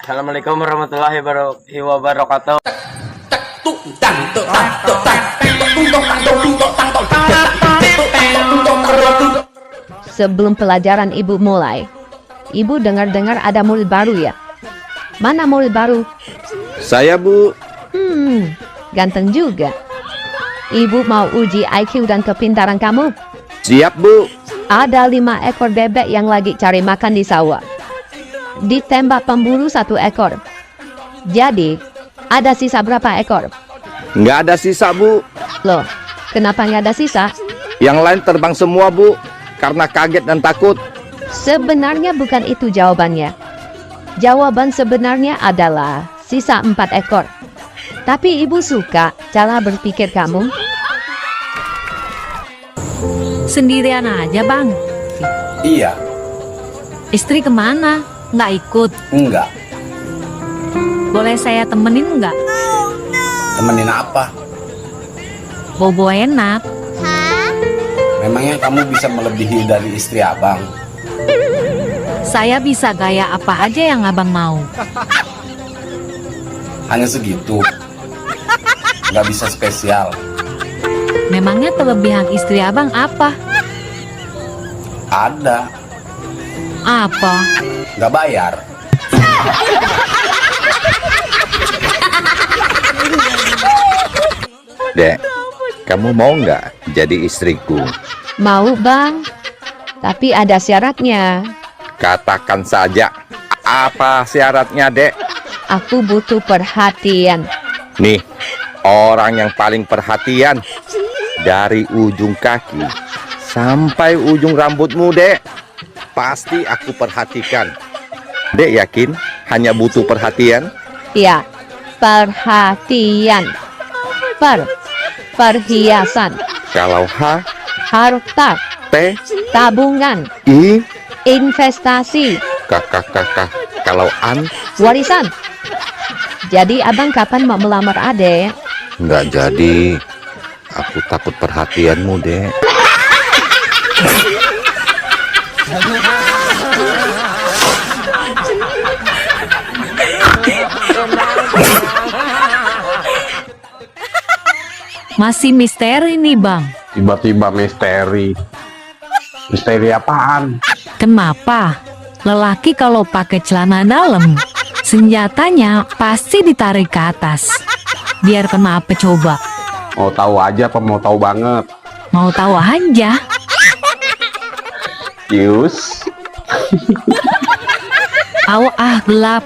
Assalamualaikum warahmatullahi wabarakatuh. Sebelum pelajaran ibu mulai, ibu dengar-dengar ada murid baru ya? Mana murid baru? Saya, Bu. Ganteng juga. Ibu mau uji IQ dan kepintaran kamu. Siap, Bu. Ada 5 ekor bebek yang lagi cari makan di sawah. Ditembak pemburu 1 ekor. Jadi, ada sisa berapa ekor? Nggak ada sisa, Bu. Loh, kenapa nggak ada sisa? Yang lain terbang semua, Bu. Karena kaget dan takut. Sebenarnya bukan itu jawabannya. Jawaban sebenarnya adalah sisa 4 ekor. Tapi ibu suka cara berpikir kamu. Sendirian aja, Bang. Iya, Istri kemana? Nggak ikut. enggak. Boleh saya temenin nggak? Temenin apa? Bobo enak. Memangnya kamu bisa melebihi dari istri abang? Saya bisa gaya apa aja yang abang mau. Hanya segitu. Nggak bisa spesial. Memangnya kelebihan istri abang apa? Ada, Apa? nggak bayar. Dek, kamu mau nggak jadi istriku? Mau bang, tapi ada syaratnya. Katakan saja. Apa syaratnya, Dek? Aku butuh perhatian. Nih, orang yang paling perhatian. Dari ujung kaki sampai ujung rambutmu, Dek. Pasti aku perhatikan. Dek yakin hanya butuh perhatian? Ya, perhatian. Perhiasan. Kalau H, Harta. T, Tabungan. I, Investasi. K. Kalau An, Warisan. Jadi abang kapan mau melamar adek? nggak jadi. Aku takut perhatianmu, Dek. Masih misteri nih, Bang. Tiba-tiba misteri. Misteri apaan? Kenapa? Lelaki kalau pakai celana dalam, senjatanya pasti ditarik ke atas. Biar kenapa coba? Mau tahu aja apa mau tahu banget? Mau tahu aja. Yus. Gelap.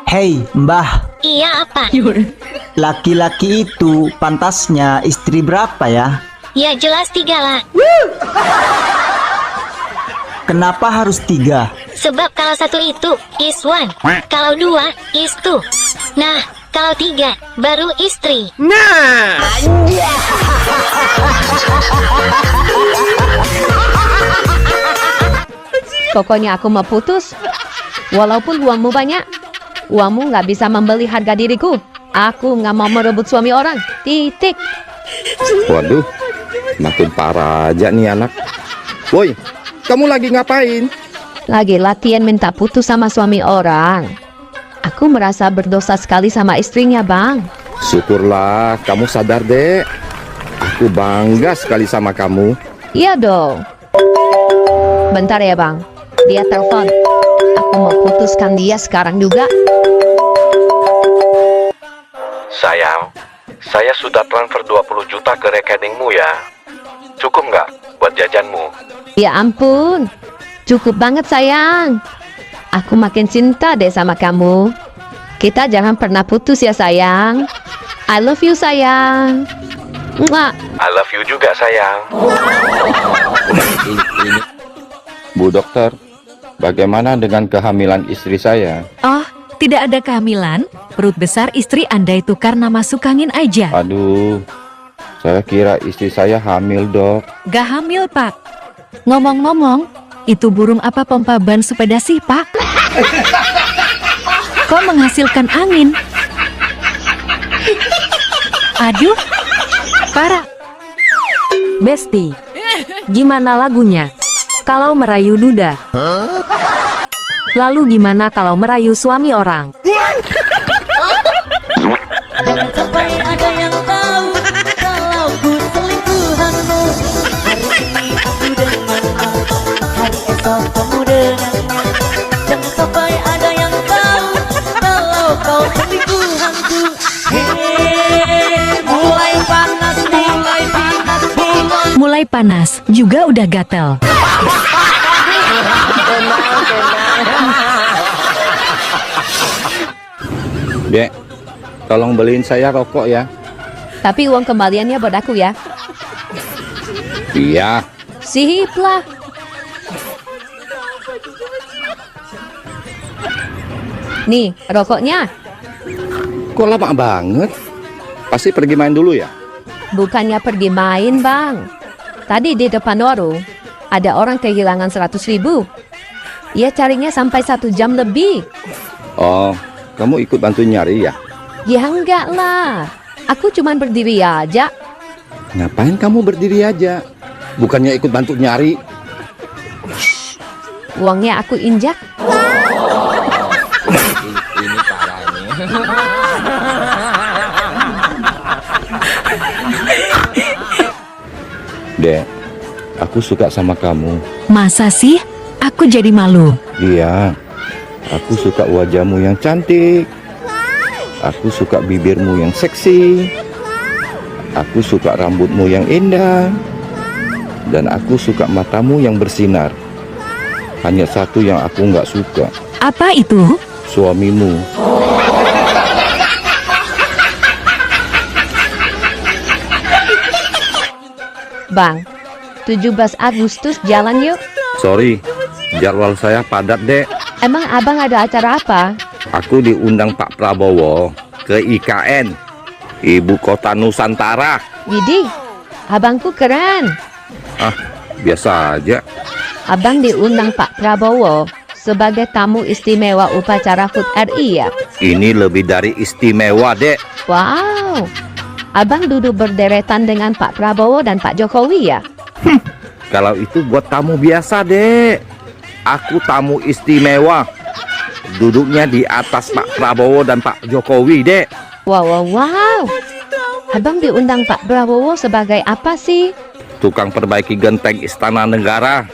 Hei, Mbah, Iya apa? laki-laki itu pantasnya istri berapa ya? Ya jelas 3 lah. Kenapa harus 3? Sebab kalau 1 itu is 1, kalau 2 is 2. Nah, kalau 3 baru istri. Pokoknya aku mau putus. Walaupun uangmu banyak, uangmu nggak bisa membeli harga diriku. Aku nggak mau merebut suami orang. Titik. Waduh, makin parah aja nih anak. Woi, kamu lagi ngapain? Lagi latihan minta putus sama suami orang. Aku merasa berdosa sekali sama istrinya, Bang. Syukurlah kamu sadar, Dek. Aku bangga sekali sama kamu. Iya dong. Bentar ya, Bang. Dia telepon. Aku mau putuskan dia sekarang juga. Sayang, saya sudah transfer 20 juta ke rekeningmu ya. Cukup nggak buat jajanmu? Ya ampun. Cukup banget, sayang. Aku makin cinta deh sama kamu. Kita jangan pernah putus ya, sayang. I love you, sayang. Mwah. I love you juga, sayang. Bu dokter, bagaimana dengan kehamilan istri saya? Oh, tidak ada kehamilan. Perut besar istri Anda itu karena masuk angin aja. Aduh, saya kira istri saya hamil, Dok. Gak hamil, Pak. Ngomong-ngomong, itu burung apa pompa ban sepeda sih, Pak? Kok menghasilkan angin? Aduh, parah. Besti, Gimana lagunya? Kalau merayu duda. Lalu gimana kalau merayu suami orang? Jangan sampai ada yang tahu kalau ku selingkuhanmu. Hari ini aku denganmu, hari esok kamu dengannya. Jangan sampai ada yang tahu kalau kau selingkuhanku. Hei, mulai panas, mulai panas, Mulai panas, juga udah gatel. Dek, tolong beliin saya rokok ya. Tapi uang kembaliannya buat aku ya. Iya. Sip lah. Nih, rokoknya. Kok lama banget? Pasti pergi main dulu ya? Bukannya pergi main, Bang. Tadi di depan warung, ada orang kehilangan 100.000. Ia carinya sampai 1 jam lebih. Oh, kamu ikut bantu nyari ya? Ya enggak lah. Aku cuman berdiri aja. Ngapain kamu berdiri aja? Bukannya ikut bantu nyari? Uangnya aku injak. Ini parah nih. Dek, aku suka sama kamu. Masa sih? Aku jadi malu. Iya, aku suka wajahmu yang cantik. Aku suka bibirmu yang seksi. Aku suka rambutmu yang indah. Dan aku suka matamu yang bersinar. Hanya satu yang aku nggak suka, Apa itu? suamimu. Bang, 17 Agustus jalan yuk. Sorry, jadwal saya padat, Dek. Emang abang ada acara apa? Aku diundang Pak Prabowo ke IKN, Ibu Kota Nusantara. Widih, abangku keren. Ah, biasa aja. Abang diundang Pak Prabowo sebagai tamu istimewa upacara HUT RI ya? Ini lebih dari istimewa, Dek. Wow, abang duduk berderetan dengan Pak Prabowo dan Pak Jokowi ya? Kalau itu buat tamu biasa, Dek. Aku tamu istimewa. Duduknya di atas Pak Prabowo dan Pak Jokowi, Dek. Wow, wow, wow. Abang diundang Pak Prabowo sebagai apa sih? Tukang perbaiki genteng Istana Negara.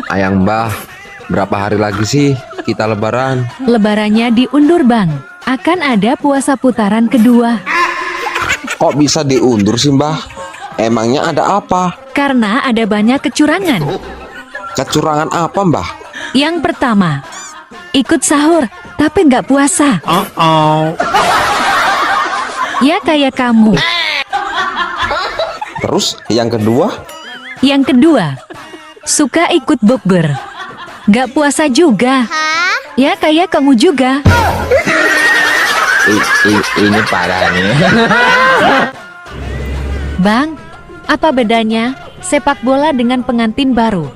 Ayang Mbah, berapa hari lagi sih kita lebaran? Lebarannya diundur, Bang. Akan ada puasa putaran kedua. Kok bisa diundur sih Mbah? Emangnya ada apa? Karena ada banyak kecurangan. Kecurangan apa Mbah? Yang pertama, ikut sahur tapi nggak puasa. Ya kayak kamu. Terus yang kedua? Yang kedua, suka ikut bukber. Nggak puasa juga. Ya kayak kamu juga. Ini parah nih. Bang, apa bedanya sepak bola dengan pengantin baru?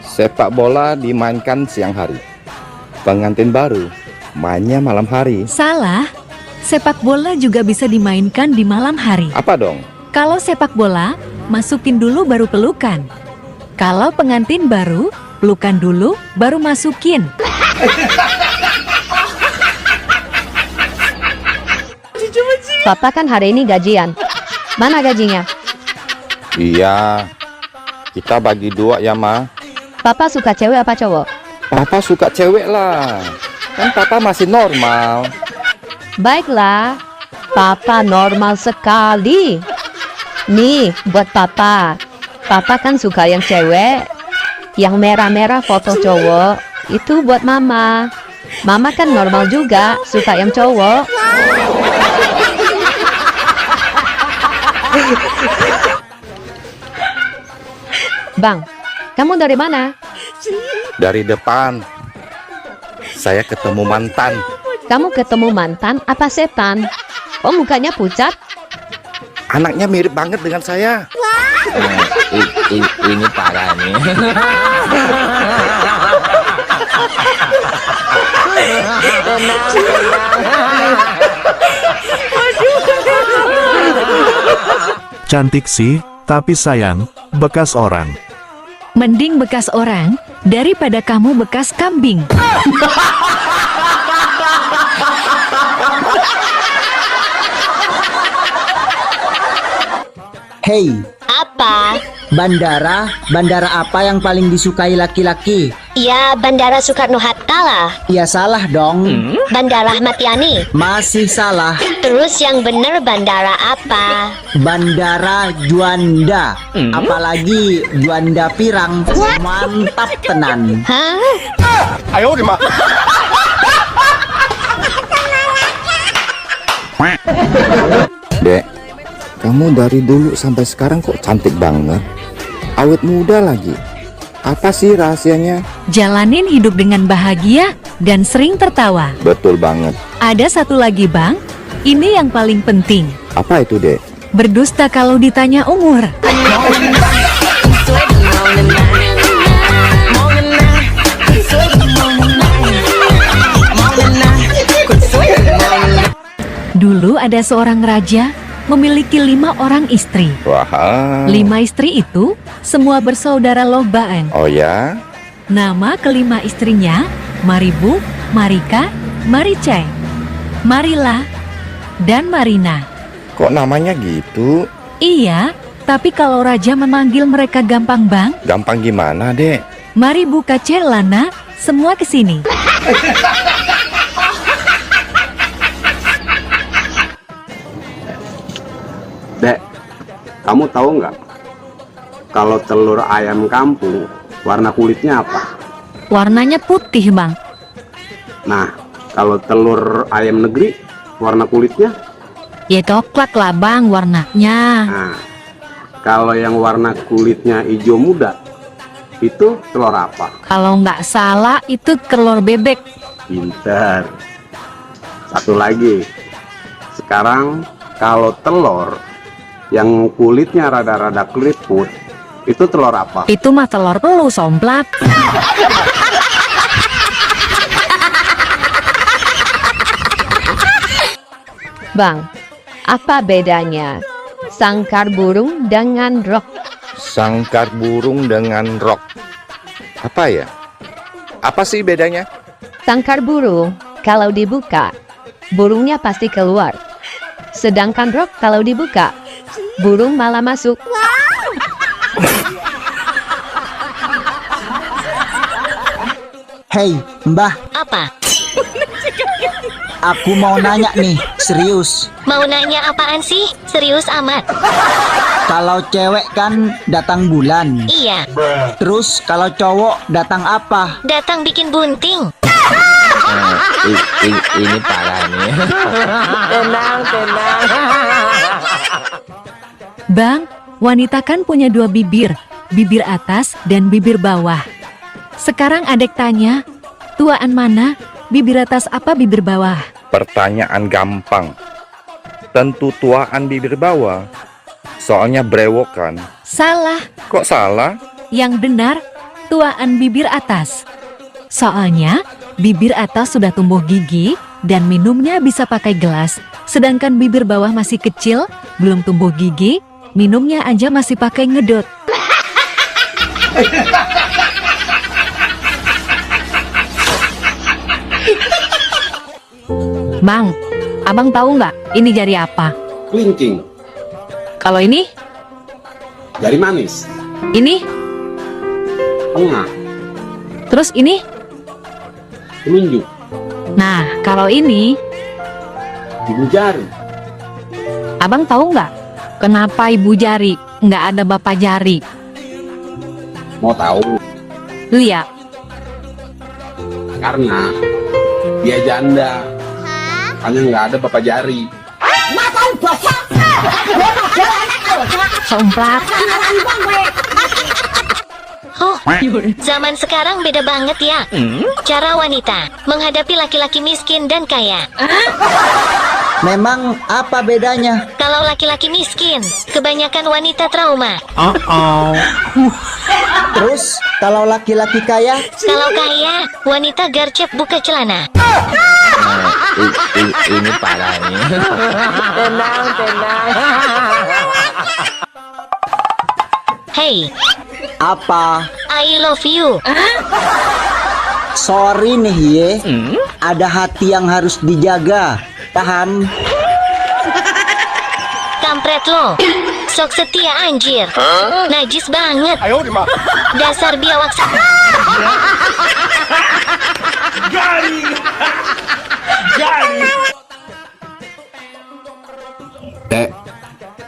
Sepak bola dimainkan siang hari. Pengantin baru mainnya malam hari. Salah. Sepak bola juga bisa dimainkan di malam hari. Apa dong? Kalau sepak bola, masukin dulu baru pelukan. Kalau pengantin baru, pelukan dulu baru masukin. Papa kan hari ini gajian. Mana gajinya? Iya, kita bagi 2 ya, Ma. Papa suka cewek apa cowok? Papa suka cewek lah. Kan Papa masih normal. Baiklah, Papa normal sekali. Nih, buat Papa. Papa kan suka yang cewek. Yang merah-merah foto cowok. Itu buat Mama. Mama kan normal juga, suka yang cowok. Bang, kamu dari mana? Dari depan. Saya ketemu mantan. Kamu ketemu mantan apa setan? Oh, mukanya pucat. Anaknya mirip banget dengan saya. Ini parah nih. Cantik sih, tapi sayang, bekas orang. Mending bekas orang daripada kamu bekas kambing. Hei, Apa? bandara apa yang paling disukai laki-laki? Ya, Bandara Soekarno-Hatta lah. Ya salah dong. Bandara Ahmad Yani. Masih salah. Terus yang bener bandara apa? Bandara Juanda. Apalagi Juanda Pirang. Mantap tenan. Hah? Dek, kamu dari dulu sampai sekarang kok cantik banget. Awet muda lagi. Apa sih rahasianya? Jalanin hidup dengan bahagia dan sering tertawa. Betul banget. Ada satu lagi bang, ini yang paling penting. Apa itu, Dek? Berdusta kalau ditanya umur. Dulu ada seorang raja memiliki 5 orang istri. Wah. 5 istri itu semua bersaudara lobaang. Oh ya? Nama kelima istrinya Maribu, Marika, Maricai, Marila, dan Marina. Kok namanya gitu? Iya, tapi kalau raja memanggil mereka gampang bang. Gampang gimana, Dek? Mari buka Lana, semua kesini. Dek, kamu tahu nggak? Kalau telur ayam kampung, warna kulitnya apa? Warnanya putih bang. Nah, kalau telur ayam negeri, warna kulitnya? Ya coklat lah bang warnanya. Nah, kalau yang warna kulitnya hijau muda, itu telur apa? Kalau nggak salah itu telur bebek. Pinter. Satu lagi. Sekarang kalau telur yang kulitnya rada-rada keriput, itu telur apa? Itu mah telur pelus somplak. Bang, apa bedanya sangkar burung dengan rok? Sangkar burung dengan rok. Apa ya? Apa sih bedanya? Sangkar burung, kalau dibuka, burungnya pasti keluar. Sedangkan rok kalau dibuka, burung malah masuk. Hei, Mbah, Apa? aku mau nanya nih, serius. Mau nanya apaan sih? Serius amat. Kalau cewek kan datang bulan. Iya, Terus kalau cowok datang apa? datang bikin bunting. Ini parah nih. Bang, wanita kan punya 2 bibir, bibir atas dan bibir bawah. Sekarang adek tanya, tuaan mana? Bibir atas apa bibir bawah? Pertanyaan gampang. Tentu tuaan bibir bawah. Soalnya brewokan. Salah, Kok salah? yang benar tuaan bibir atas. Soalnya bibir atas sudah tumbuh gigi dan minumnya bisa pakai gelas, sedangkan bibir bawah masih kecil, belum tumbuh gigi, minumnya aja masih pakai ngedot. Bang, abang tahu nggak ini jari apa? Kelingking, Kalau ini, jari manis, ini, tengah, terus ini. telunjuk, Nah, kalau ini, ibu jari. abang tahu nggak kenapa ibu jari nggak ada bapak jari? Mau tahu? Lihat, Karena dia janda, makanya nggak ada bapak jari. somplak. Oh, zaman sekarang beda banget ya. Cara wanita menghadapi laki-laki miskin dan kaya. Memang apa bedanya? Kalau laki-laki miskin, kebanyakan wanita trauma. Terus kalau laki-laki kaya? Kalau kaya, wanita gercep buka celana. Ini parah nih. Tenang, tenang. Hey, Apa? I love you. Sorry nih ye, ada hati yang harus dijaga. Tahan. Kampret lo. Sok setia anjir. Najis banget. Dasar biawak.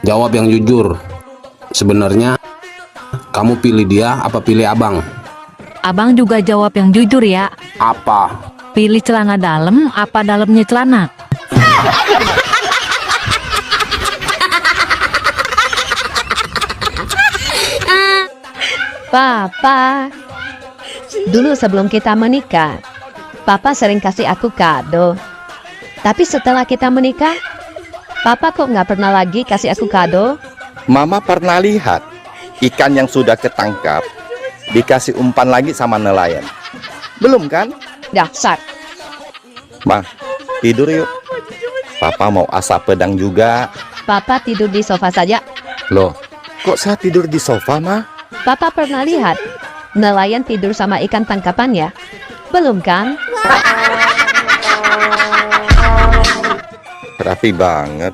Jawab yang jujur. Sebenarnya kamu pilih dia apa pilih abang? Abang juga jawab yang jujur ya. Apa? Pilih celana dalam apa dalamnya celana? Papa, dulu sebelum kita menikah, Papa sering kasih aku kado. Tapi setelah kita menikah, Papa kok nggak pernah lagi kasih aku kado? Mama pernah lihat ikan yang sudah ketangkap dikasih umpan lagi sama nelayan. Belum kan? Dasar. Ma, tidur yuk. Papa mau asap pedang juga. Papa tidur di sofa saja. Loh, kok saya tidur di sofa, Ma? Papa pernah lihat nelayan tidur sama ikan tangkapannya? Belum kan? Rapi banget.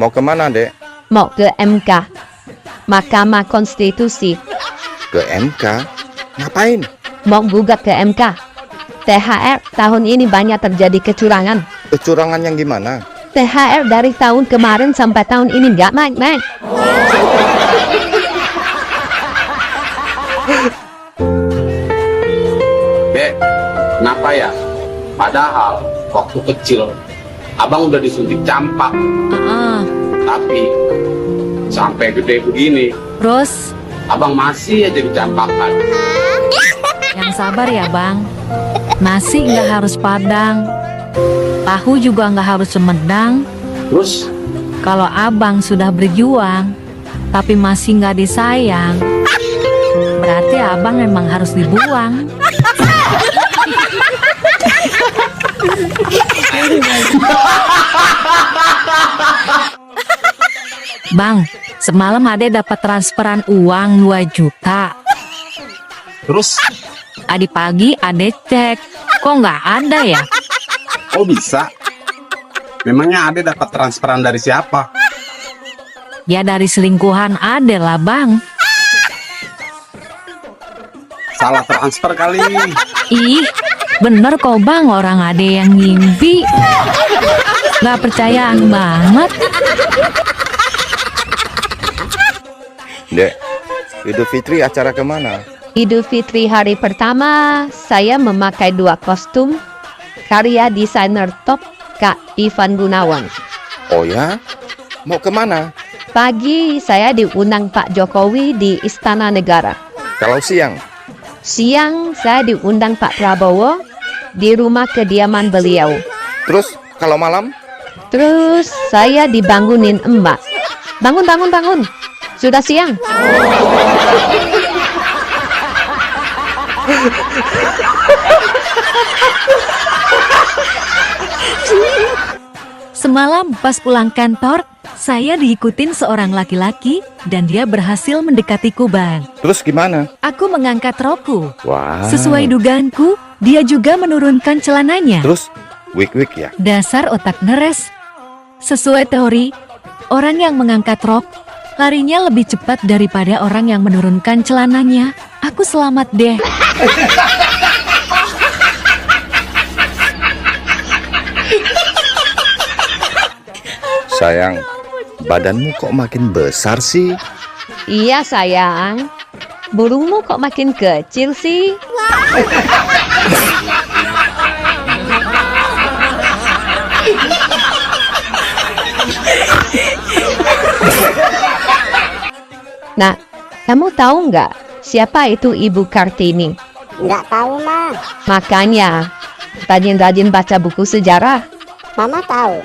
Mau kemana, Dek? Mau ke MK, Mahkamah Konstitusi. Ke MK? Ngapain? Mau gugat ke MK. THR tahun ini banyak terjadi kecurangan. Kecurangan yang gimana? THR dari tahun kemarin sampai tahun ini nggak naik-naik. Dek, kenapa ya? Padahal waktu kecil abang udah disuntik campak, tapi sampai gede begini Terus, abang masih aja dicampakan. yang sabar ya bang. Nasi nggak harus padang, tahu juga nggak harus semedang. Terus Kalau abang sudah berjuang, tapi masih nggak disayang, berarti abang memang harus dibuang. Bang, semalam Ade dapat transferan uang 2 juta. Terus Tadi pagi Ade cek, kok nggak ada ya? kok bisa? Memangnya Ade dapat transferan dari siapa? Ya dari selingkuhan Ade lah bang. Salah transfer kali. Ih, bener kok bang, orang Ade yang ngimpi. Gak percayaan banget. Dek, Idul Fitri acara kemana? Idul Fitri hari pertama, saya memakai 2 kostum karya desainer top Kak Ivan Gunawan. Oh ya? Mau kemana? Pagi saya diundang Pak Jokowi di Istana Negara. Kalau siang? Siang saya diundang Pak Prabowo di rumah kediaman beliau. Terus kalau malam? Terus saya dibangunin emak. Bangun, bangun, bangun. Sudah siang. Semalam pas pulang kantor, saya diikutin seorang laki-laki dan dia berhasil mendekatiku bang. Terus gimana? Aku mengangkat rokku. Wah. Sesuai dugaanku, dia juga menurunkan celananya. Terus wik-wik ya? Dasar otak neres. Sesuai teori, orang yang mengangkat rok larinya lebih cepat daripada orang yang menurunkan celananya. Aku selamat deh. Sayang, badanmu kok makin besar sih? Iya sayang. Burungmu kok makin kecil sih? Nah, kamu tahu nggak siapa itu Ibu Kartini? Nggak tahu, Ma. Makanya, rajin-rajin baca buku sejarah. Mama tahu.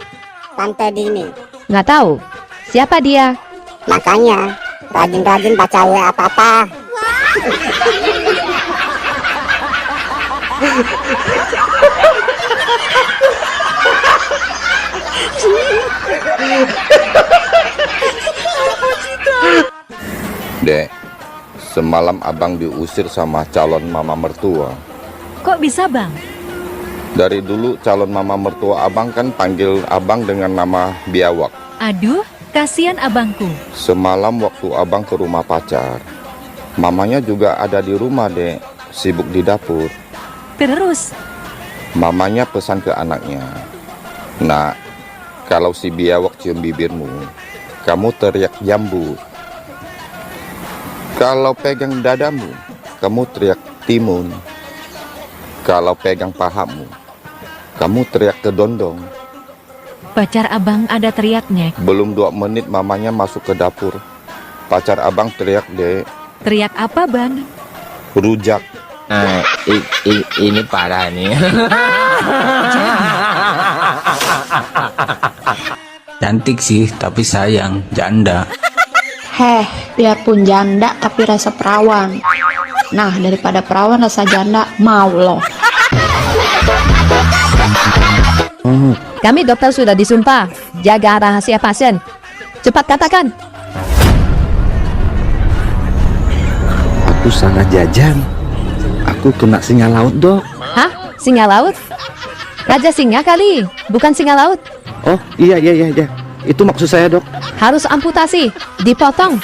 Tante Dini. Nggak tahu? Siapa dia? Makanya, rajin-rajin baca WA Papa. Dek, semalam abang diusir sama calon mama mertua. Kok bisa, Bang? Dari dulu calon mama mertua abang kan panggil abang dengan nama biawak. Aduh, kasihan abangku. Semalam waktu abang ke rumah pacar, mamanya juga ada di rumah, Dek, sibuk di dapur. Terus? Mamanya pesan ke anaknya, "Nak, kalau si biawak cium bibirmu, kamu teriak jambu. Kalau pegang dadamu, kamu teriak timun. Kalau pegang pahamu, kamu teriak kedondong." Pacar abang ada teriaknya. Belum 2 menit mamanya masuk ke dapur. Pacar abang teriak, Dek. Teriak apa, Bang? Rujak. Ini parah nih. Cantik sih, tapi sayang, janda. Heh, biarpun janda tapi rasa perawan. Nah, daripada perawan rasa janda, mau loh. Kami dokter sudah disumpah jaga rahasia pasien. Cepat katakan. Aku salah jajan. Aku kena singa laut, Dok. Hah? Singa laut? Raja singa kali, bukan singa laut. Oh, iya. Itu maksud saya, Dok. Harus amputasi, dipotong.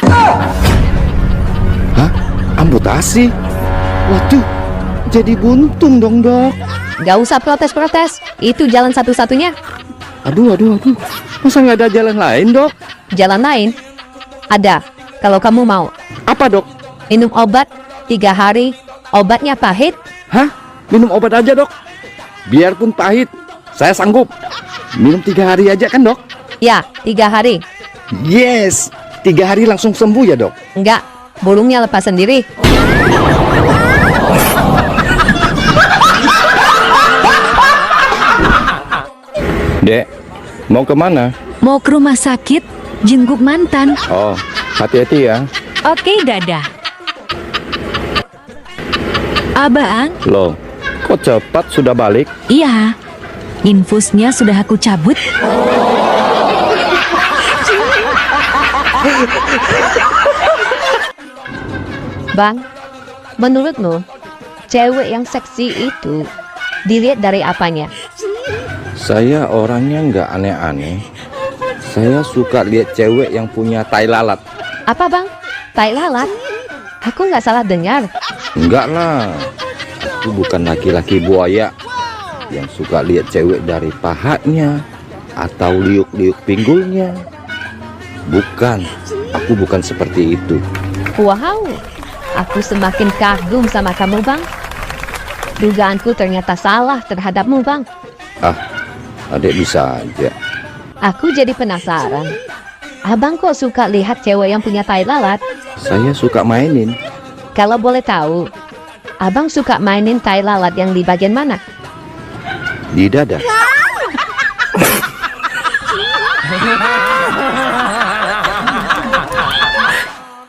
Hah? Amputasi? Waduh, jadi buntung dong, Dok. Gak usah protes-protes, itu jalan satu-satunya. Aduh. Masa nggak ada jalan lain, Dok? Jalan lain? Ada, kalau kamu mau. Apa, Dok? Minum obat 3 hari, obatnya pahit. Hah? Minum obat aja, Dok? Biarpun pahit, saya sanggup. Minum 3 hari aja kan, Dok? Ya, 3 hari. Yes, 3 hari langsung sembuh ya, Dok? Enggak, burungnya lepas sendiri. Dek, mau kemana? Mau ke rumah sakit, jenguk mantan. Oh, hati-hati ya. Oke, dadah. Abang? Loh, kok cepat sudah balik? Iya, infusnya sudah aku cabut. Bang, menurutmu cewek yang seksi itu dilihat dari apanya? Saya orangnya nggak aneh-aneh. Saya suka lihat cewek yang punya tai lalat. Apa, Bang? Tai lalat? Aku nggak salah dengar. Enggak lah, aku bukan laki-laki buaya yang suka lihat cewek dari pahanya atau liuk-liuk pinggulnya. Bukan, aku bukan seperti itu. Wow, aku semakin kagum sama kamu, Bang. Dugaanku ternyata salah terhadapmu, Bang. Ah, adek bisa aja. Aku jadi penasaran. Abang kok suka lihat cewek yang punya tai lalat? Saya suka mainin. Kalau boleh tahu, abang suka mainin tai lalat yang di bagian mana? Di dada.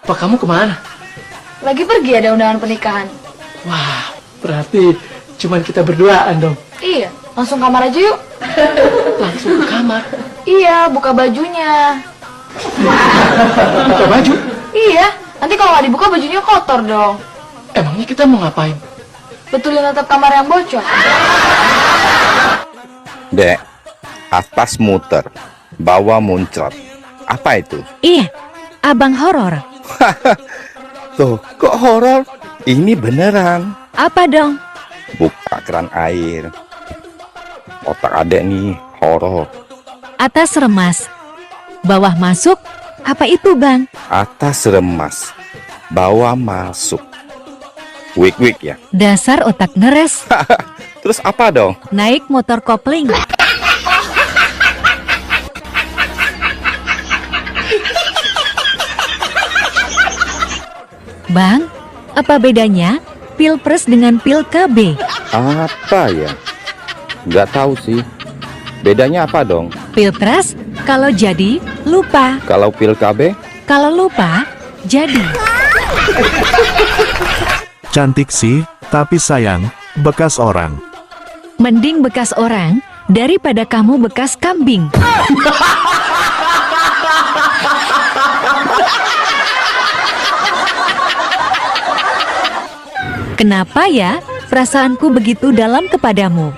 Pak, kamu kemana? Lagi pergi ada undangan pernikahan. Wah, berarti cuman kita berduaan dong. Iya, langsung kamar aja yuk. Langsung ke kamar. Iya, buka bajunya. Buka baju? Iya, nanti kalau nggak dibuka bajunya kotor dong. Emangnya kita mau ngapain? Betulin atap kamar yang bocor. Dek, atas muter, bawah muncrat. Apa itu? Iya, abang horor. Tuh, kok horor? Ini beneran. Apa dong? Buka keran air. Otak adek nih horor. Atas remas, bawah masuk. Apa itu, Bang? Atas remas, bawah masuk. Wik ya. Dasar otak neres. Terus apa dong? Naik motor kopling. Bang, apa bedanya pilpres dengan pil KB? Apa ya? Nggak tahu sih. Bedanya apa dong? Pilpres kalau jadi lupa. Kalau pil KB? Kalau lupa jadi. Cantik sih, tapi sayang, bekas orang. Mending bekas orang daripada kamu bekas kambing. Kenapa ya perasaanku begitu dalam kepadamu?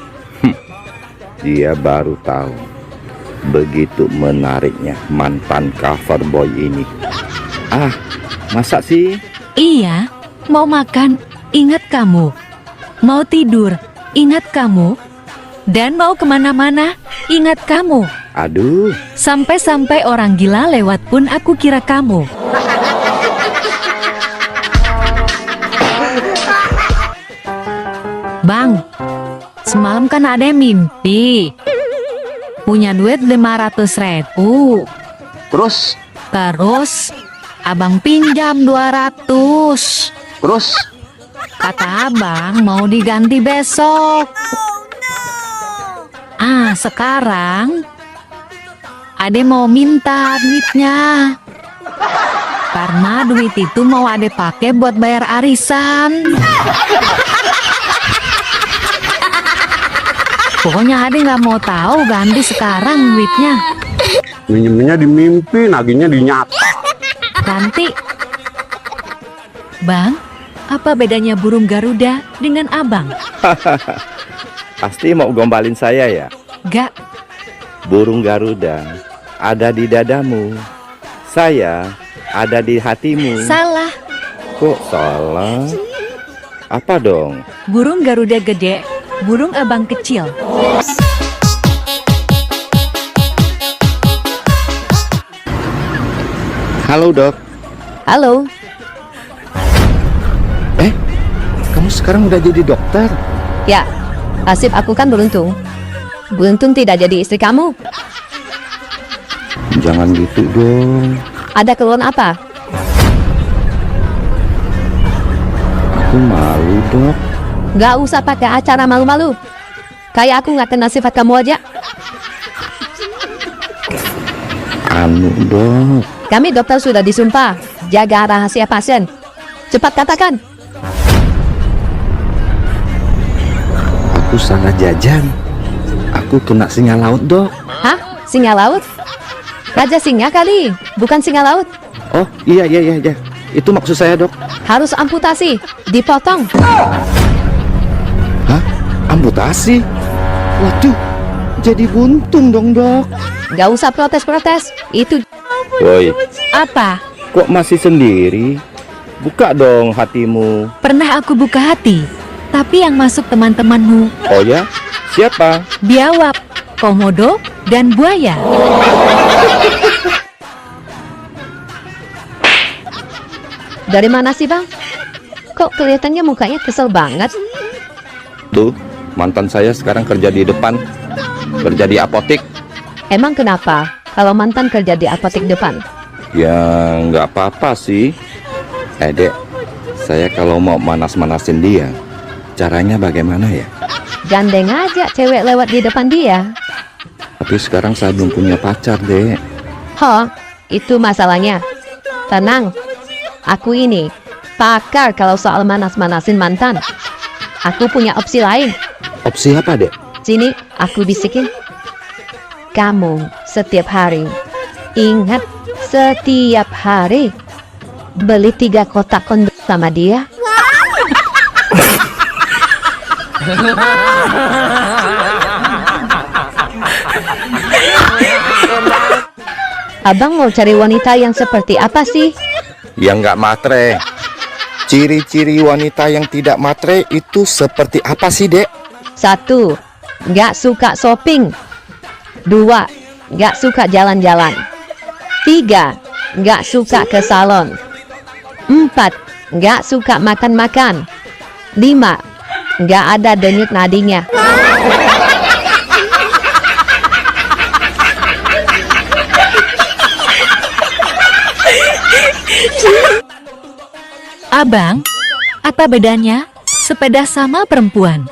Dia baru tahu begitu menariknya mantan cover boy ini. Ah, masa sih? Iya, mau makan, ingat kamu. Mau tidur, ingat kamu. Dan mau kemana-mana, ingat kamu. Aduh. Sampai-sampai orang gila lewat pun aku kira kamu. Bang, semalam kan ada yang mimpi punya duit 500.000. Terus? Terus abang pinjam 200. Terus? Kata abang mau diganti besok. Ah, sekarang ade mau minta duitnya. Karena duit itu mau ade pakai buat bayar arisan. Pokoknya ade nggak mau tahu ganti sekarang duitnya. Minjemnya di mimpi, nagihnya di nyata. Ganti. Bang, apa bedanya burung Garuda dengan abang? Pasti mau gombalin saya ya? Gak. Burung Garuda ada di dadamu, saya ada di hatimu. Salah. Kok salah? Apa dong? Burung Garuda gede, burung abang kecil. Halo dok. Halo. Kamu sekarang udah jadi dokter? Ya, nasib aku kan beruntung. Beruntung tidak jadi istri kamu. Jangan gitu dong. Ada keluhan apa? Aku malu dok. Gak usah pakai acara malu-malu. Kayak aku nggak kenal sifat kamu aja. Anu dok. Kami dokter sudah disumpah jaga rahasia pasien. Cepat katakan. Aku salah jajan. Aku kena singa laut dok. Hah? Singa laut? Raja singa kali, bukan singa laut. Oh iya. Itu maksud saya dok. Harus amputasi, dipotong. Hah? Amputasi? Waduh, jadi buntung dong dok. Gak usah protes-protes. Itu. Woi, Apa? kok masih sendiri? Buka dong hatimu. Pernah aku buka hati, tapi yang masuk teman-temanmu. Oh ya? Siapa? Biawak, komodo, dan buaya. Dari mana sih bang? Kok kelihatannya mukanya kesel banget? Tuh, mantan saya sekarang kerja di depan. Kerja di apotik. Emang kenapa kalau mantan kerja di apotek depan? Ya nggak apa-apa sih. Dek, saya kalau mau manas-manasin dia, caranya bagaimana ya? Gandeng aja cewek lewat di depan dia. Tapi sekarang saya belum punya pacar, Dek. Ho, itu masalahnya. Tenang, aku ini pakar kalau soal manas-manasin mantan. Aku punya opsi lain. Opsi apa, Dek? Sini, aku bisikin. Kamu setiap hari, ingat setiap hari, beli 3 kotak kondom sama dia. Abang mau cari wanita yang seperti apa sih? Yang nggak matre. Ciri-ciri wanita yang tidak matre itu seperti apa sih, Dek? 1. Nggak suka shopping. 2. Nggak suka jalan-jalan. 3. Nggak suka ke salon. 4. Nggak suka makan-makan. 5. Nggak ada denyut nadinya. Abang, apa bedanya sepeda sama perempuan?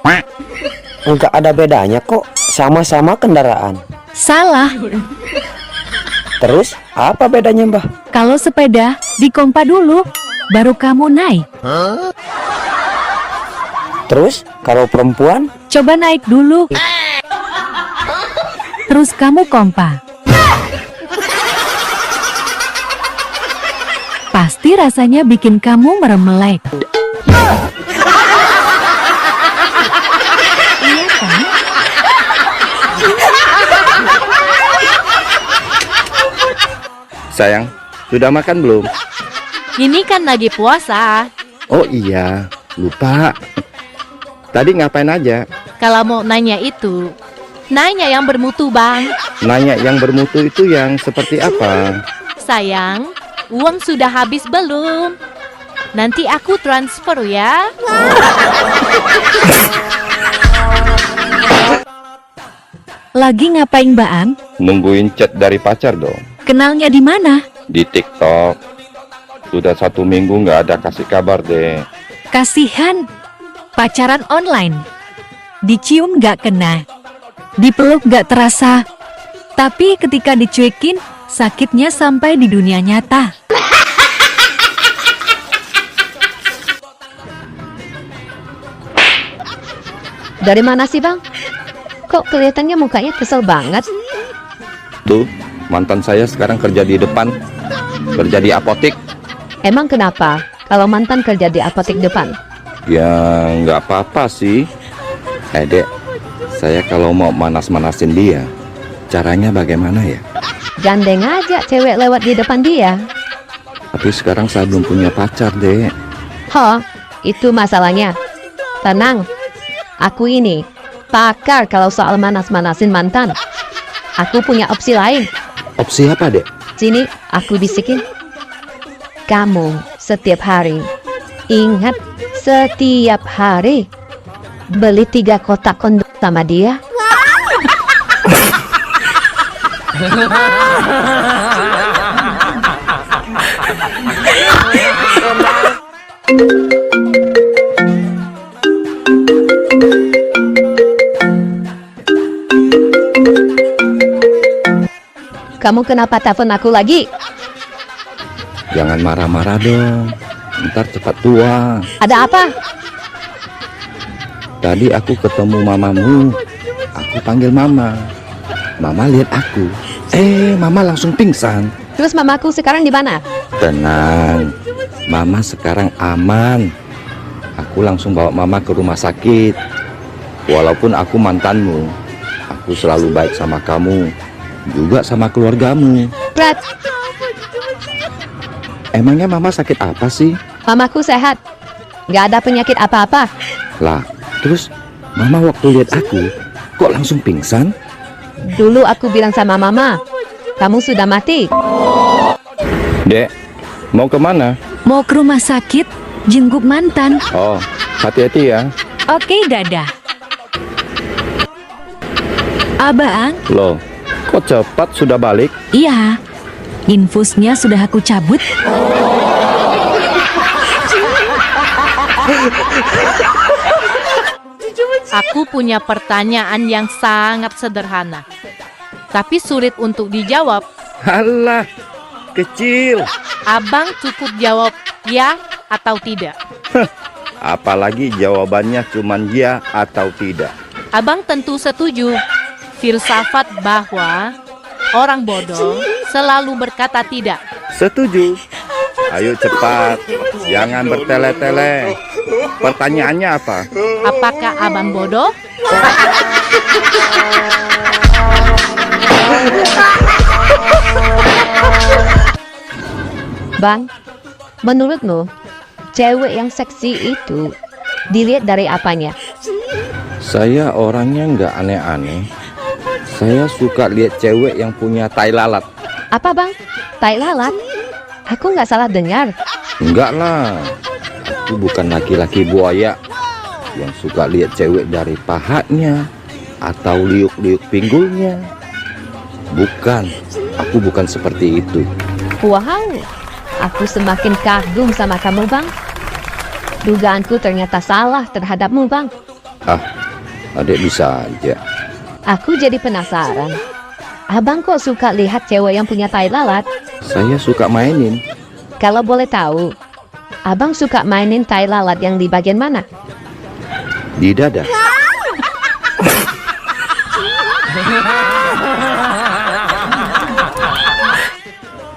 Enggak ada bedanya kok, sama-sama kendaraan. Salah. Terus apa bedanya mbah? Kalau sepeda dikompa dulu, baru kamu naik. Terus kalau perempuan? Coba naik dulu. Terus kamu kompa. Pasti rasanya bikin kamu meremelek. Iya kan? Sayang, sudah makan belum? Ini kan lagi puasa. Oh iya, lupa. Tadi ngapain aja? Kalau mau nanya itu, nanya yang bermutu, Bang. Nanya yang bermutu itu yang seperti apa? Sayang, uang sudah habis belum? Nanti aku transfer ya. Lagi ngapain, Baang? Nungguin chat dari pacar dong. Kenalnya di mana? Di TikTok. Sudah 1 minggu nggak ada kasih kabar deh. Kasihan. Pacaran online. Dicium gak kena. Dipeluk gak terasa. Tapi ketika dicuekin, sakitnya sampai di dunia nyata. Dari mana sih, Bang? Kok kelihatannya mukanya kesel banget? Tuh, mantan saya sekarang kerja di depan. Kerja di apotik. Emang kenapa kalau mantan kerja di apotik depan? Ya nggak apa-apa sih. Dek, saya kalau mau manas-manasin dia, caranya bagaimana ya? Gandeng aja cewek lewat di depan dia. Tapi sekarang saya belum punya pacar, Dek. Itu masalahnya. Tenang, aku ini pakar kalau soal manas-manasin mantan. Aku punya opsi lain. Opsi apa, Dek? Sini, aku bisikin. Kamu setiap hari, ingat, setiap hari beli 3 kotak kondom sama dia. Kamu kenapa telepon aku lagi? Jangan marah-marah dong. Ntar cepat tua. Ada apa? Tadi aku ketemu mamamu. Aku panggil mama. Mama lihat aku. Mama langsung pingsan. Terus mamaku sekarang di mana? Tenang. Mama sekarang aman. Aku langsung bawa mama ke rumah sakit. Walaupun aku mantanmu, aku selalu baik sama kamu. Juga sama keluargamu. Brad, emangnya mama sakit apa sih? mamaku sehat. Gak ada penyakit apa-apa. Lah, terus mama waktu lihat aku, kok langsung pingsan? Dulu aku bilang sama mama, kamu sudah mati. Dek, mau kemana? Mau ke rumah sakit, jenguk mantan. Oh, hati-hati ya. Oke, dadah. Abang? Loh, kok cepat sudah balik? Iya, infusnya sudah aku cabut. Aku punya pertanyaan yang sangat sederhana, tapi sulit untuk dijawab. Halah, kecil. Abang cukup jawab ya atau tidak. Apalagi jawabannya cuman ya atau tidak. Abang tentu setuju. Filsafat bahwa orang bodoh selalu berkata tidak. Setuju. Ayo cepat, jangan bertele-tele. Pertanyaannya apa? Apakah abang bodoh? Bang, menurutmu cewek yang seksi itu dilihat dari apanya? Saya orangnya nggak aneh-aneh. Saya suka lihat cewek yang punya tai lalat. Apa bang? Tai lalat? Aku nggak salah dengar. Enggak lah. Aku bukan laki-laki buaya yang suka lihat cewek dari pahanya atau liuk-liuk pinggulnya. Bukan. Aku bukan seperti itu. Wow, aku semakin kagum sama kamu bang. Dugaanku ternyata salah terhadapmu bang. Adik bisa aja. Aku jadi penasaran. Abang kok suka lihat cewek yang punya tai lalat? Saya suka mainin. Kalau boleh tahu, Abang suka mainin tai lalat yang di bagian mana? Di dada.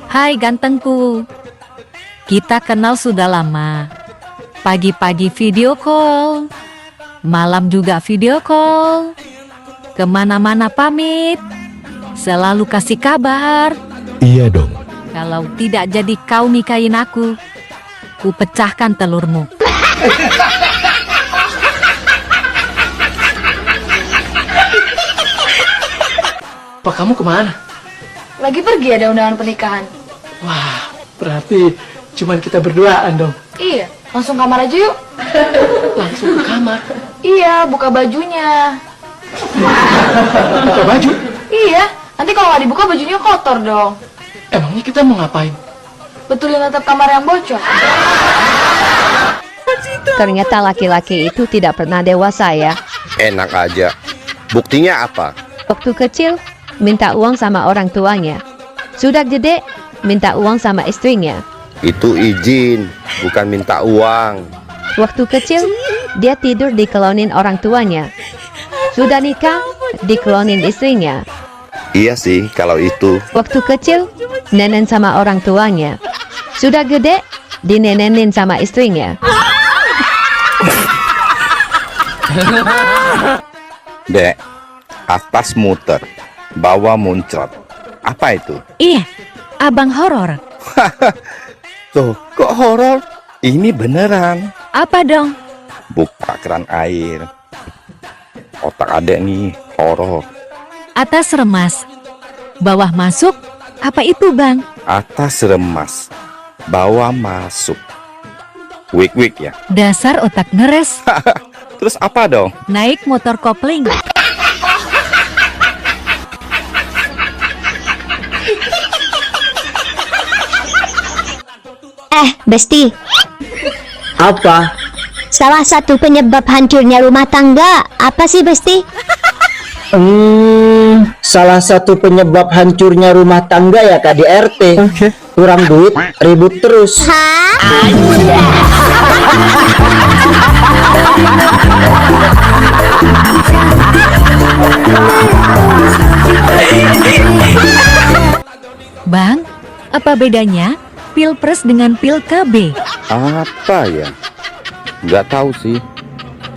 Hai gantengku, kita kenal sudah lama. Pagi-pagi video call, malam juga video call. Kemana-mana pamit, selalu kasih kabar. Iya dong. Kalau tidak jadi kau nikahin aku, ku pecahkan telurmu. Pak, kamu kemana? Lagi pergi ada undangan pernikahan. Wah, berarti cuman kita berduaan dong. Iya, langsung kamar aja yuk. Langsung ke kamar. Iya, buka bajunya. Buka baju? Iya, nanti kalau nggak dibuka bajunya kotor dong. Emangnya kita mau ngapain? Betulin atap kamar yang bocor. Ternyata laki-laki itu tidak pernah dewasa ya. Enak aja. Buktinya apa? Waktu kecil, minta uang sama orang tuanya. Sudah gede, minta uang sama istrinya. Itu izin, bukan minta uang. Waktu kecil, dia tidur dikelonin orang tuanya. Sudah nikah, dikelonin istrinya. Iya sih, kalau itu. Waktu kecil, nenen sama orang tuanya. Sudah gede, dinenenin sama istrinya. Dek, atas muter, bawah muncrat. Apa itu? Iya, abang horor. Tuh, kok horor? Ini beneran. Apa dong? Buka keran air. Otak adek nih, horor. Atas remas, bawah masuk. Apa itu bang? Atas remas, bawah masuk. Wik-wik ya? Dasar otak ngeres. Terus apa dong? Naik motor kopling. Besti. Apa? Salah satu penyebab hancurnya rumah tangga apa sih, Besti? Salah satu penyebab hancurnya rumah tangga ya Kak di RT. Kurang duit, ribut terus. Bang, apa bedanya Pilpres dengan Pil KB? Apa ya? Nggak tahu sih.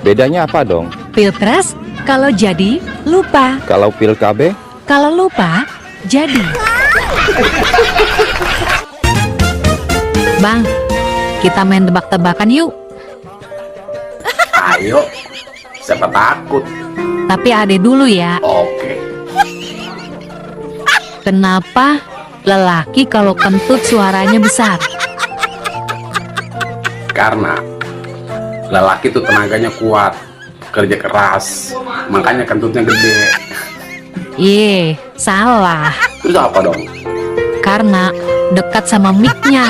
Bedanya apa dong? Pilpres kalau jadi lupa. Kalau pil KB? Kalau lupa jadi. Bang, kita main tebak-tebakan yuk. Ayo, siapa takut? Tapi ade dulu ya. Oke. Kenapa lelaki kalau kentut suaranya besar? Karena lelaki tuh tenaganya kuat, kerja keras, makanya kentutnya gede. Iya, salah. Terus apa dong? Karena dekat sama mic-nya.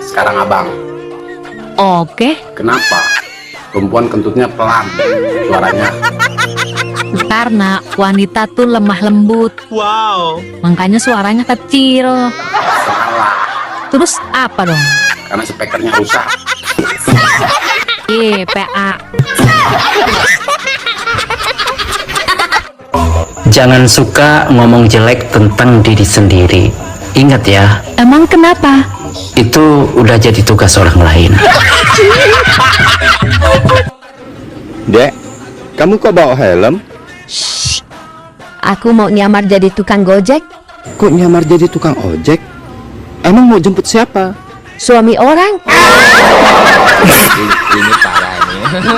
Sekarang abang, Oke, kenapa perempuan kentutnya pelan suaranya? karena wanita tuh lemah lembut. Wow. Makanya suaranya kecil. Salah, Terus apa dong? karena speakernya rusak. Iya, PA. Jangan suka ngomong jelek tentang diri sendiri. Ingat ya, Emang kenapa? itu udah jadi tugas orang lain. Dek, kamu kok bawa helm? Aku mau nyamar jadi tukang gojek. Kok nyamar jadi tukang ojek? Emang mau jemput siapa? Suami orang. Ini parah ini.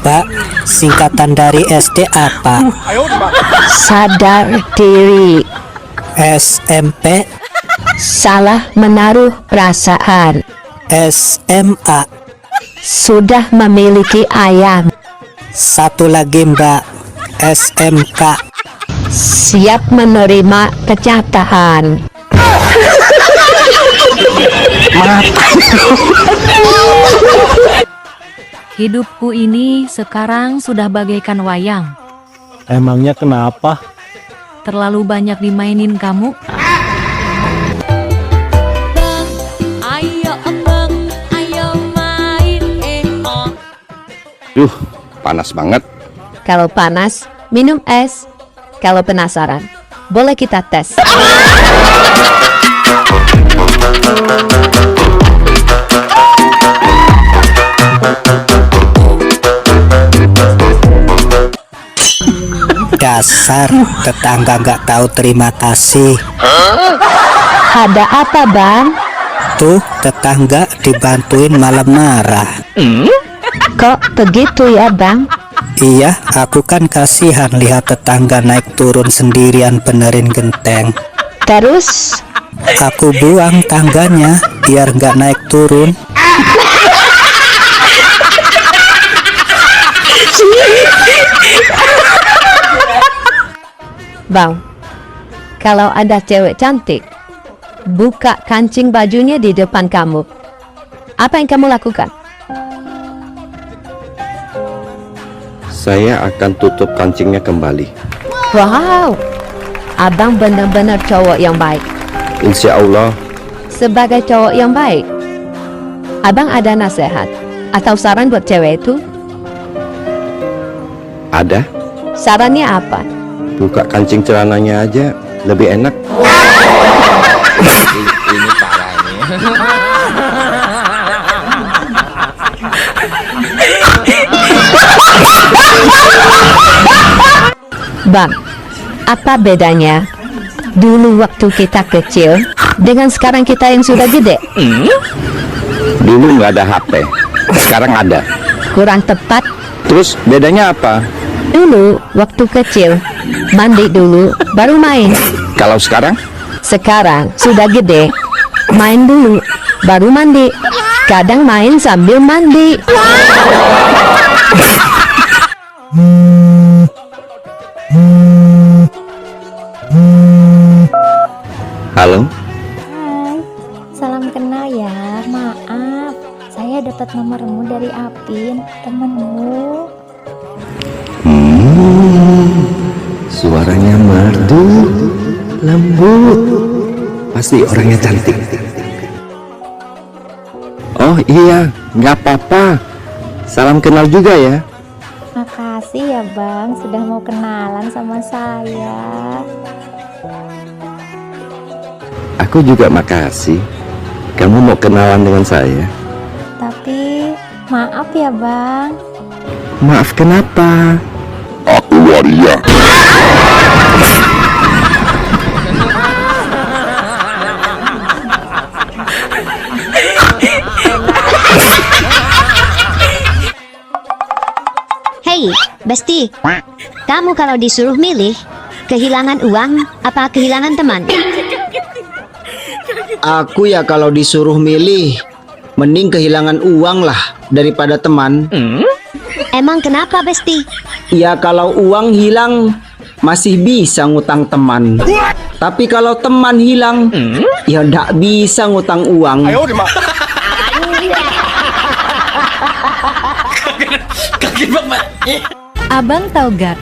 Pak, singkatan dari SD apa? Sadar diri. SMP, Salah menaruh perasaan. SMA. Sudah memiliki ayam. Satu lagi Mbak, SMK. Siap menerima kenyataan. Hidupku ini sekarang sudah bagaikan wayang. Emangnya kenapa? Terlalu banyak dimainin kamu. Panas banget. Kalau panas, minum es. Kalau penasaran, boleh kita tes. Dasar tetangga nggak tahu terima kasih. Ada apa, Bang? Tuh tetangga dibantuin malah marah. Kok begitu ya, Bang? Iya, aku kan kasihan lihat tetangga naik turun sendirian benerin genteng. Terus? Aku buang tangganya biar nggak naik turun. Bang, kalau ada cewek cantik, buka kancing bajunya di depan kamu. Apa yang kamu lakukan? Saya akan tutup kancingnya kembali. Wow, abang benar-benar cowok yang baik. Insya Allah. Sebagai cowok yang baik, abang ada nasihat atau saran buat cewek itu? Ada. Sarannya apa? Buka kancing celananya aja, lebih enak. Ini parah ini. Bang, apa bedanya dulu waktu kita kecil dengan sekarang kita yang sudah gede? Dulu nggak ada HP, sekarang ada. Kurang tepat. Terus bedanya apa? Dulu waktu kecil mandi dulu baru main. Kalau sekarang? Sekarang sudah gede, main dulu baru mandi. Kadang main sambil mandi. Halo? Hai, salam kenal ya. Maaf, saya dapat nomormu dari Apin, temenmu. Suaranya merdu, lembut. Pasti orangnya cantik. Oh iya, nggak apa-apa. Salam kenal juga ya. Makasih ya Bang, sudah mau kenalan sama saya. Aku juga makasih. Kamu mau kenalan dengan saya? Tapi maaf ya Bang. Maaf kenapa? Aku waria. Hei, Besti. Kamu kalau disuruh milih, kehilangan uang apa kehilangan teman? Aku ya kalau disuruh milih, mending kehilangan uang lah daripada teman. Emang kenapa, Besti? Ya kalau uang hilang masih bisa ngutang teman. Tapi kalau teman hilang, ya ndak bisa ngutang uang. Abang tahu gak,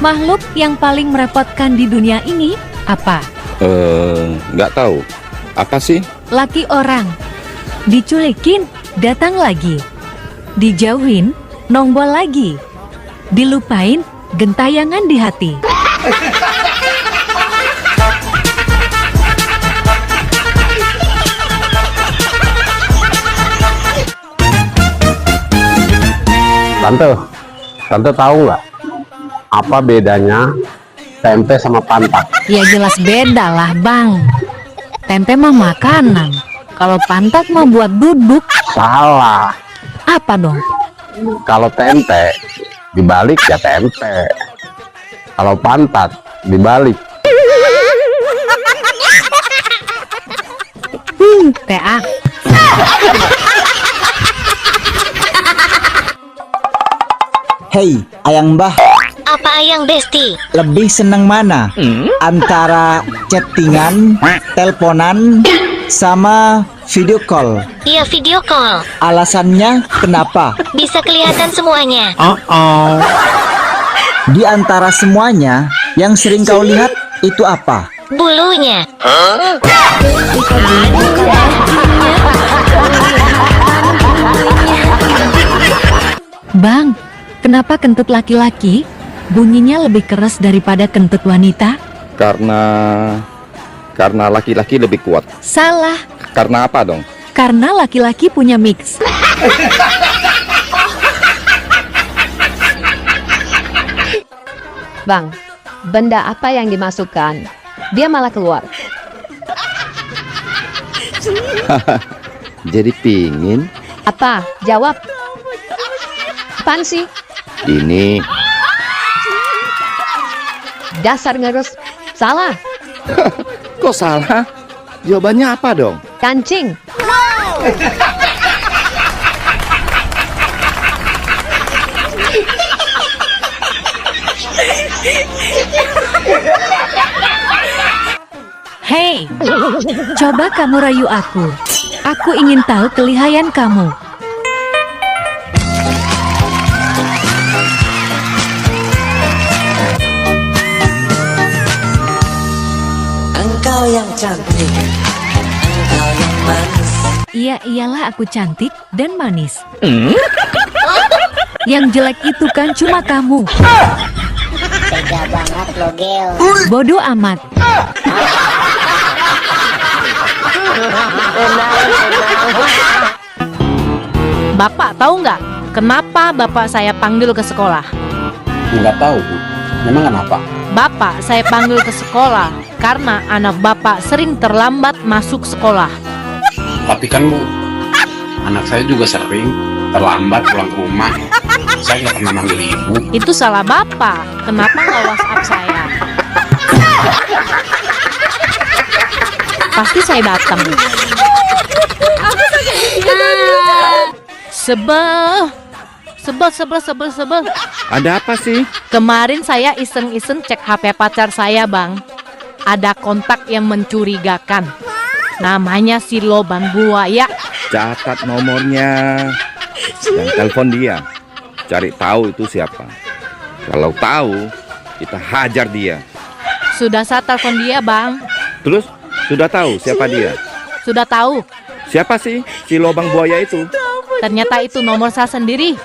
makhluk yang paling merepotkan di dunia ini apa? Nggak tahu. Apa sih? Laki orang. Diculikin, datang lagi. Dijauhin, nongol lagi. Dilupain, gentayangan di hati. Tante tahu nggak apa bedanya tempe sama pantat? Ya jelas beda lah bang. Tempe mah makanan. Kalau pantat mah buat duduk. Salah. Apa dong? Kalau tempe dibalik ya tempe. Kalau pantat dibalik. TA. Hei, ayang mbah, Apa yang Besti? lebih seneng mana? Antara chattingan, teleponan, sama Video call. Iya, video call. Alasannya kenapa? Bisa kelihatan semuanya. Di antara semuanya, yang sering kau lihat itu apa? Bulunya. Bang, kenapa kentut laki-laki bunyinya lebih keras daripada kentut wanita? Karena laki-laki lebih kuat. Salah, Karena apa dong? karena laki-laki punya mix. Bang, benda apa yang dimasukkan? Dia malah keluar. Jadi pingin Apa? Jawab. Apaan sih? ini. Dasar ngerus. Salah. Kok salah? Jawabannya apa dong? Kancing. Hei, coba kamu rayu aku. Aku ingin tahu kelihayan kamu. Engkau yang cantik, engkau yang manis. Iya, iyalah aku cantik dan manis. Yang jelek itu kan cuma kamu. Tega banget lo, Gel. Bodoh amat. Bapak tahu nggak kenapa bapak saya panggil ke sekolah? Nggak tahu, Bu. Memang kenapa? Bapak saya panggil ke sekolah karena anak bapak sering terlambat masuk sekolah. Tapi kan, Bu, anak saya juga sering terlambat pulang ke rumah. Saya nggak pernah manggil ibu. Itu salah bapak. Kenapa nggak WhatsApp saya? Pasti saya datang. Sebel. Ada apa sih? Kemarin saya iseng-iseng cek HP pacar saya, Bang. Ada kontak yang mencurigakan. Namanya si Lobang Buaya. Catat nomornya dan telepon dia. Cari tahu itu siapa. Kalau tahu, kita hajar dia. Sudah saya telepon dia, Bang. Terus, sudah tahu siapa dia? Sudah tahu. Siapa sih si lobang buaya itu? Ternyata itu nomor saya sendiri.